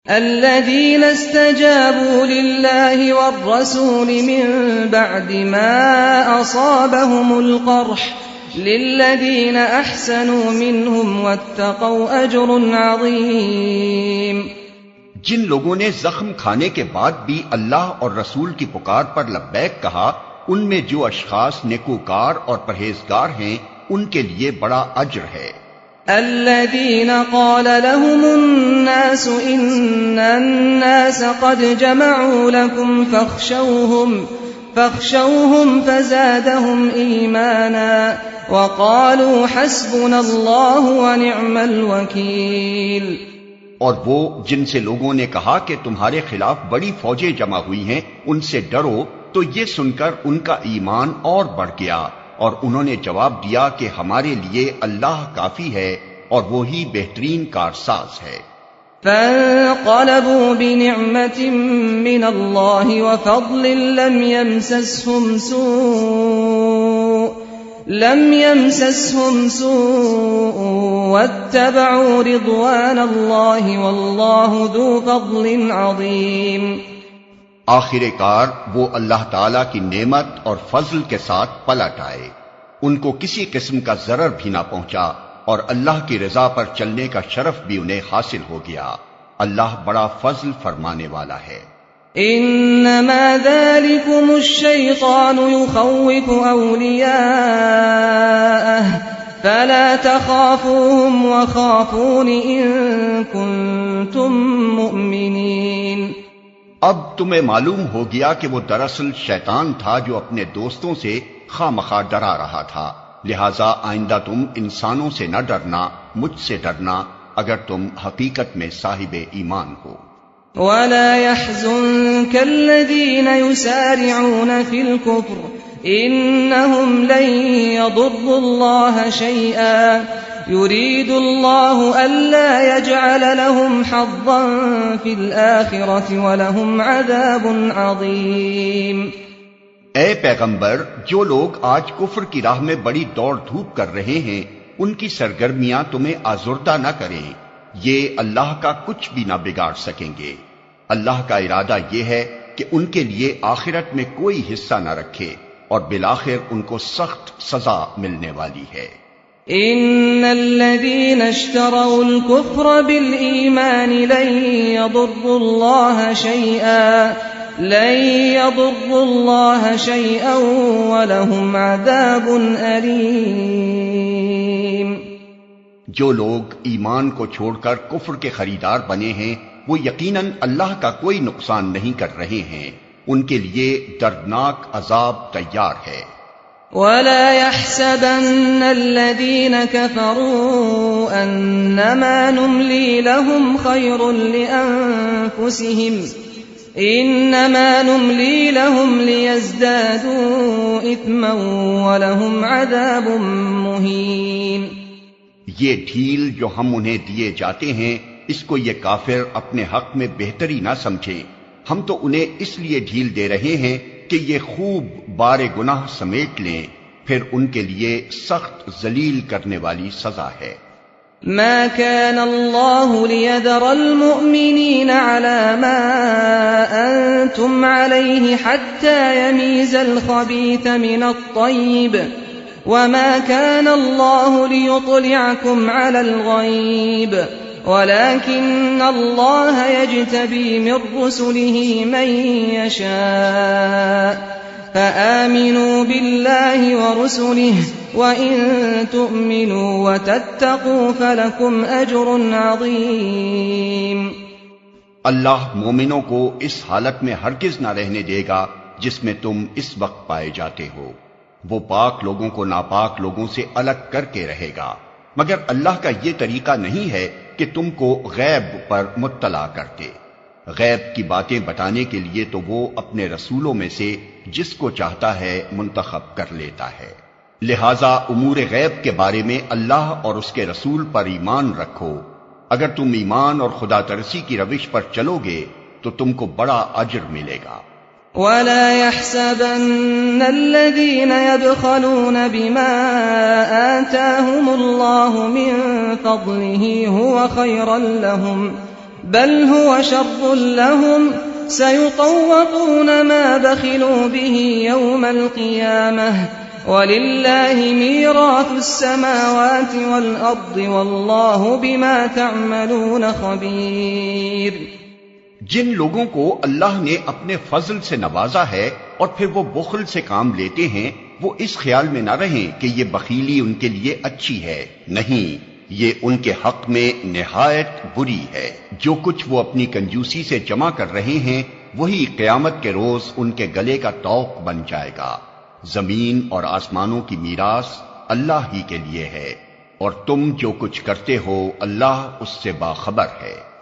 الذين استجابوا لله والرسول من بعد ما أصابهم القرح للذين أحسنوا منهم واتقوا أجر عظيم. جن لوگوں نے زخم کھانے کے بعد بھی اللہ اور رسول کی پکار پر لبیک کہا، ان میں جو اشخاص نیکوکار اور پرہیزگار ہیں ان کے لیے بڑا اجر ہے. الذين قال لهم الناس إن الناس قد جمعوا لكم فاخشوهم فزادهم إيمانا وقالوا حسبنا الله ونعم الوكيل. اور وہ جن سے لوگوں نے کہا کہ تمہارے خلاف بڑی فوجیں جمع ہوئی ہیں ان سے ڈرو، تو یہ سن کر ان کا ایمان اور بڑھ گیا، اور انہوں نے جواب دیا کہ ہمارے لیے اللہ کافی ہے اور وہی بہترین کارساز ہے. فانقلبوا بنعمة من الله وفضل لم يمسسهم سوء واتبعوا رضوان الله والله ذو فضل عظيم. آخر کار وہ اللہ تعالی کی نعمت اور فضل کے ساتھ پلٹ آئے، ان کو کسی قسم کا ضرر بھی نہ پہنچا، اور اللہ کی رضا پر چلنے کا شرف بھی انہیں حاصل ہو گیا. اللہ بڑا فضل فرمانے والا ہے. انما ذلكم الشيطان يخوف اولیاءه فلا تخافوهم وخافون ان كنتم مؤمنین. اب تمہیں معلوم ہو گیا کہ وہ دراصل شیطان تھا جو اپنے دوستوں سے خواہ ڈرا رہا تھا، لہذا آئندہ تم انسانوں سے نہ ڈرنا، مجھ سے ڈرنا اگر تم حقیقت میں صاحب ایمان ہو. وَلَا يَحْزُنكَ الَّذِينَ يُسَارِعُونَ فِي الْكُفْرِ إِنَّهُمْ لَن يَضُرُّوا اللَّهَ شَيْئًا يُرِيدُ اللَّهُ أَلَّا يَجْعَلَ لَهُمْ حَظًّا فِي الْآخِرَةِ وَلَهُمْ عَذَابٌ عَظِيمٌ. اے پیغمبر، جو لوگ آج کفر کی راہ میں بڑی دوڑ دھوپ کر رہے ہیں ان کی سرگرمیاں تمہیں آزردہ نہ کریں، یہ اللہ کا کچھ بھی نہ بگاڑ سکیں گے. اللہ کا ارادہ یہ ہے کہ ان کے لیے آخرت میں کوئی حصہ نہ رکھے اور بالآخر ان کو سخت سزا ملنے والی ہے. ان الذين اشتروا الكفر بالإيمان لن يضروا الله شيئا ولهم عذاب أليم. جو لوگ ایمان کو چھوڑ کر کفر کے خریدار بنے ہیں وہ یقیناً اللہ کا کوئی نقصان نہیں کر رہے ہیں، ان کے لیے دردناک عذاب تیار ہے. وَلَا يَحْسَبَنَّ الَّذِينَ كَفَرُوا أَنَّمَا نُمْلِي لَهُمْ خَيْرٌ لِأَنفُسِهِمْ إِنَّمَا نُمْلِي لَهُمْ لِيَزْدَادُوا إِثْمًا وَلَهُمْ عَذَابٌ مُهِينٌ. یہ ڈھیل جو ہم انہیں دیے جاتے ہیں اس کو یہ کافر اپنے حق میں بہتری نہ سمجھیں، ہم تو انہیں اس لیے ڈھیل دے رہے ہیں کہ یہ خوب بار گناہ سمیٹ لیں، پھر ان کے لیے سخت ذلیل کرنے والی سزا ہے. ما كان الله ليذر المؤمنين على ما أنتم عليه حتى يميز الخبيث من الطيب وما كان الله ليطلعكم على الغيب ولكن الله يجتبي من رسله من يشاء فآمنوا بالله ورسله وإن تؤمنوا وتتقوا فلكم أجر عظيم. اللہ مومنوں کو اس حالت میں ہرگز نہ رہنے دے گا جس میں تم اس وقت پائے جاتے ہو. وہ پاک لوگوں کو ناپاک لوگوں سے الگ کر کے رہے گا، مگر اللہ کا یہ طریقہ نہیں ہے کہ تم کو غیب پر مطلع کرتے. غیب کی باتیں بتانے کے لیے تو وہ اپنے رسولوں میں سے جس کو چاہتا ہے منتخب کر لیتا ہے. لہذا امور غیب کے بارے میں اللہ اور اس کے رسول پر ایمان رکھو. اگر تم ایمان اور خدا ترسی کی روش پر چلو گے تو تم کو بڑا اجر ملے گا. وَلَا يَحْسَبَنَّ الَّذِينَ يَبْخَلُونَ بِمَا آتَاهُمُ اللَّهُ مِنْ فَضْلِهِ هُوَ خَيْرًا لَهُمْ بل هو شر لهم سيطوقون ما بخلوا به يوم القيامة وَلِلَّهِ مِيرَاثُ السَّمَاوَاتِ وَالْأَرْضِ وَاللَّهُ بِمَا تَعْمَلُونَ خَبِيرٌ۔ جن لوگوں کو اللہ نے اپنے فضل سے نوازا ہے اور پھر وہ بخل سے کام لیتے ہیں، وہ اس خیال میں نہ رہیں کہ یہ بخیلی ان کے لیے اچھی ہے، نہیں، یہ ان کے حق میں نہایت بری ہے۔ جو کچھ وہ اپنی کنجوسی سے جمع کر رہے ہیں وہی قیامت کے روز ان کے گلے کا طوق بن جائے گا۔ زمین اور آسمانوں کی میراث اللہ ہی کے لیے ہے، اور تم جو کچھ کرتے ہو اللہ اس سے باخبر ہے۔